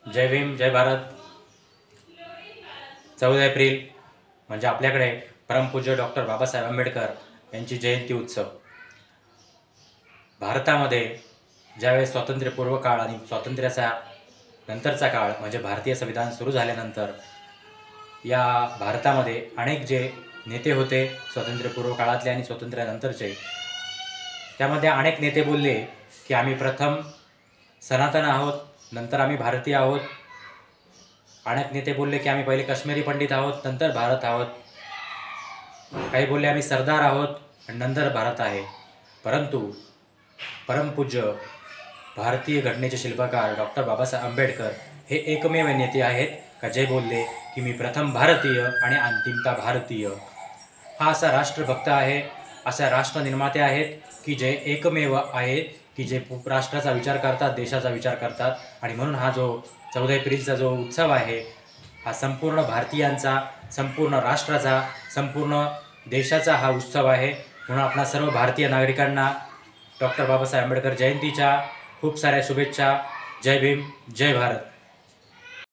जय भीम, जय Bharat. 14 April म्हणजे आपल्याकडे परमपूज्य डॉक्टर बाबासाहेब आंबेडकर यांची जयंती उत्सव. भारतामध्ये ज्यावेळेस स्वातंत्र्यपूर्व काळ आणि स्वातंत्र्याचा नंतरचा काळ म्हणजे भारतीय संविधान सुरू झाल्यानंतर या भारतामध्ये अनेक जे नेते होते स्वातंत्र्यपूर्व काळातले आणि स्वातंत्र्यानंतरचे, त्यामध्ये अनेक नेते बोलले की आम्ही प्रथम सनातन आहोत, नंतर आम्ही भारतीय आहोत. अनेक नेते बोलले की आम्ही पहिले काश्मीरी पंडित आहोत, नंतर भारत आहोत. काही बोलले आम्ही सरदार आहोत आणि नंतर भारत आहे. परंतु परमपूज्य भारतीय घटनेचे शिल्पकार डॉक्टर बाबासाहेब आंबेडकर हे एकमेव नेते आहेत का जे बोलले की मी प्रथम भारतीय आणि अंतिमता भारतीय. हा असा राष्ट्रभक्त आहे, असा राष्ट्रनिर्माते आहेत की जे एकमेव आहेत की जे राष्ट्राचा विचार करतात, देशाचा विचार करतात. आणि म्हणून हा जो 14 एप्रिलचा जो उत्सव आहे हा संपूर्ण भारतीयांचा, संपूर्ण राष्ट्राचा, संपूर्ण देशाचा हा उत्सव आहे. म्हणून आपणा सर्व भारतीय नागरिकांना डॉक्टर बाबासाहेब आंबेडकर जयंतीच्या खूप साऱ्या शुभेच्छा. जय भीम, जय भारत.